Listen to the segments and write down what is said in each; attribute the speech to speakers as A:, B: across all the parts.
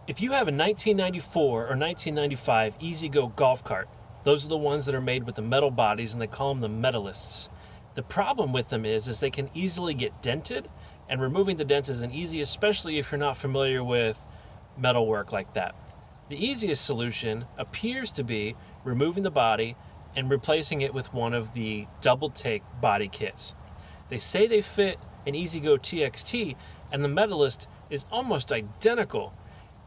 A: If you have a 1994 or 1995 E-Z-GO golf cart, those are the ones that are made with the metal bodies, and they call them the Medalists. The problem with them is they can easily get dented, and removing the dents isn't easy, especially if you're not familiar with metal work like that. The easiest solution appears to be removing the body and replacing it with one of the DoubleTake body kits. They say they fit an E-Z-GO TXT, and the Medalist is almost identical.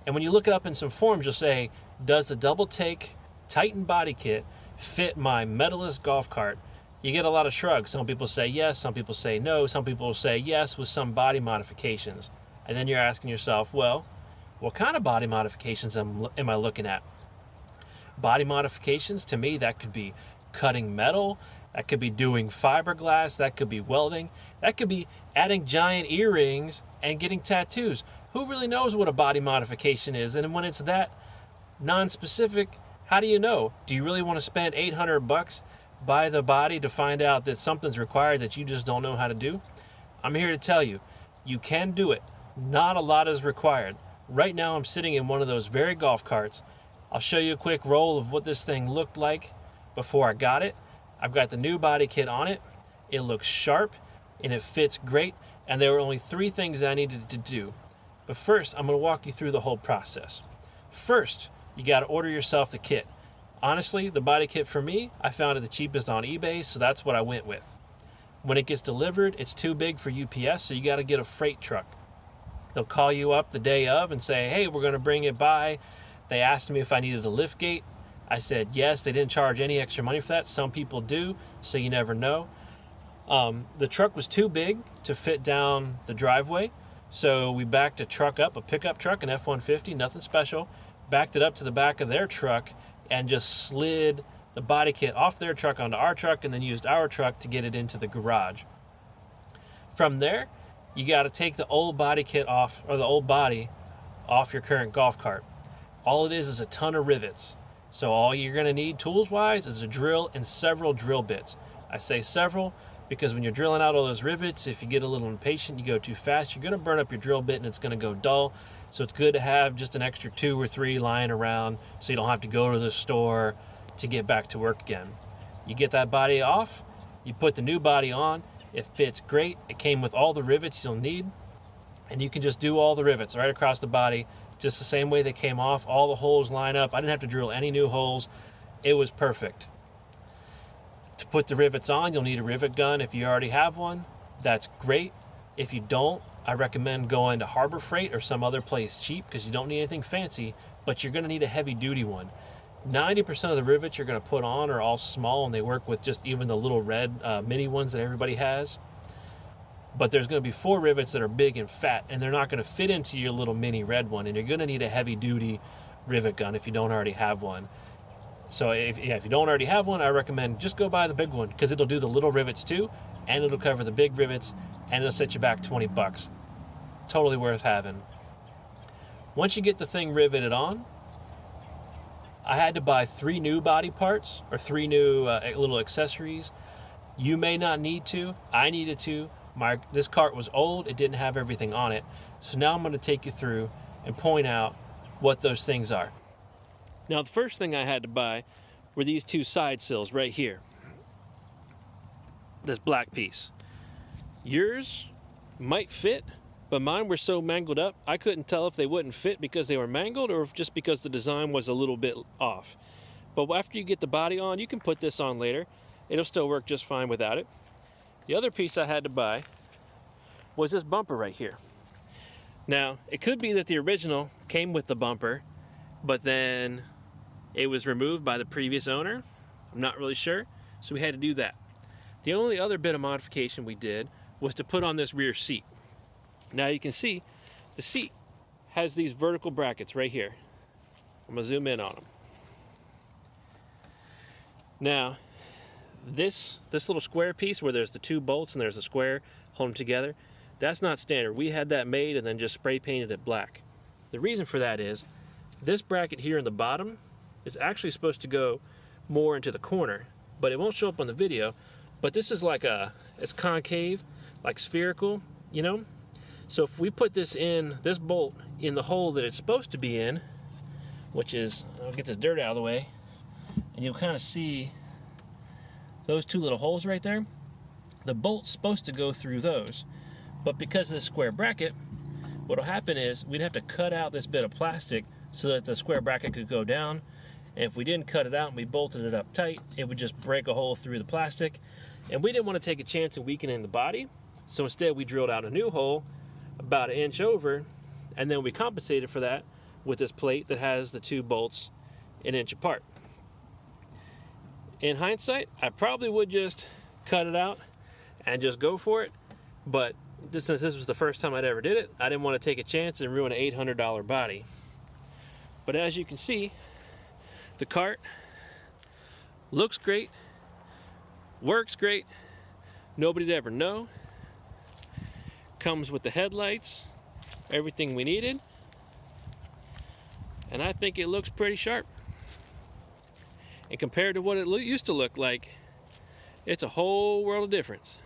A: And when you look it up in some forums, you'll say, does the DoubleTake Titan body kit fit my Medalist golf cart? You get a lot of shrugs. Some people say yes, some people say no, some people say yes with some body modifications. And then you're asking yourself, well, what kind of body modifications am I looking at? Body modifications, to me, that could be cutting metal, that could be doing fiberglass, that could be welding, that could be adding giant earrings and getting tattoos. Who really knows what a body modification is? And when it's that non-specific, how do you know? Do you really want to spend $800 by the body to find out that something's required that you just don't know how to do? I'm here to tell you, you can do it. Not a lot is required. Right now I'm sitting in one of those very golf carts. I'll show you a quick roll of what this thing looked like before I got it. I've got the new body kit on it. It looks sharp and it fits great, and there were only 3 things I needed to do. But first, I'm going to walk you through the whole process. First, you got to order yourself the kit. Honestly, the body kit for me, I found it the cheapest on eBay, so that's what I went with. When it gets delivered, it's too big for UPS, so you got to get a freight truck. They'll call you up the day of and say, hey, we're going to bring it by. They asked me if I needed a lift gate. I said yes. They didn't charge any extra money for that. Some people do, so you never know. The truck was too big to fit down the driveway, so we backed a truck up, a pickup truck, an F-150, nothing special, backed it up to the back of their truck and just slid the body kit off their truck onto our truck, and then used our truck to get it into the garage. From there, you got to take the old body kit off, or the old body off your current golf cart. All it is a ton of rivets. So all you're going to need tools-wise is a drill and several drill bits. I say several because when you're drilling out all those rivets, if you get a little impatient, you go too fast, you're going to burn up your drill bit and it's going to go dull. So it's good to have just an extra 2 or 3 lying around so you don't have to go to the store to get back to work again. You get that body off, you put the new body on, it fits great. It came with all the rivets you'll need, and you can just do all the rivets right across the body just the same way they came off. All the holes line up. I didn't have to drill any new holes. It was perfect. To put the rivets on, you'll need a rivet gun. If you already have one, that's great. If you don't, I recommend going to Harbor Freight or some other place cheap, because you don't need anything fancy, but you're going to need a heavy duty one. 90% of the rivets you're going to put on are all small, and they work with just even the little red mini ones that everybody has. But there's going to be 4 rivets that are big and fat, and they're not going to fit into your little mini red one, and you're going to need a heavy duty rivet gun if you don't already have one. So if you don't already have one, I recommend just go buy the big one, because it'll do the little rivets too, and it'll cover the big rivets, and it'll set you back $20. Totally worth having. Once you get the thing riveted on, I had to buy 3 new body parts, or 3 new little accessories. You may not need to. I needed to. This cart was old. It didn't have everything on it. So now I'm going to take you through and point out what those things are. Now, the first thing I had to buy were these 2 side sills right here. This black piece. Yours might fit, but mine were so mangled up, I couldn't tell if they wouldn't fit because they were mangled or just because the design was a little bit off. But after you get the body on, you can put this on later. It'll still work just fine without it. The other piece I had to buy was this bumper right here. Now, it could be that the original came with the bumper, but then it was removed by the previous owner. I'm not really sure, so we had to do that. The only other bit of modification we did was to put on this rear seat. Now you can see the seat has these vertical brackets right here. I'm going to zoom in on them. Now, this little square piece where there's the 2 bolts and there's a square holding them together, that's not standard. We had that made and then just spray painted it black. The reason for that is this bracket here in the bottom is actually supposed to go more into the corner, but it won't show up on the video. But this is like it's concave, like spherical, you know? So if we put this bolt in the hole that it's supposed to be in, which is, I'll get this dirt out of the way, and you'll kind of see those two little holes right there. The bolt's supposed to go through those, but because of this square bracket, what'll happen is we'd have to cut out this bit of plastic so that the square bracket could go down. And if we didn't cut it out and we bolted it up tight, it would just break a hole through the plastic. And we didn't want to take a chance of weakening the body, so instead we drilled out a new hole about 1 inch over, and then we compensated for that with this plate that has the two bolts 1 inch apart. In hindsight, I probably would just cut it out and just go for it, but just since this was the first time I'd ever did it, I didn't want to take a chance and ruin an $800 body. But as you can see, the cart looks great, works great, nobody'd ever know. Comes with the headlights, everything we needed, and I think it looks pretty sharp. And compared to what it used to look like, it's a whole world of difference.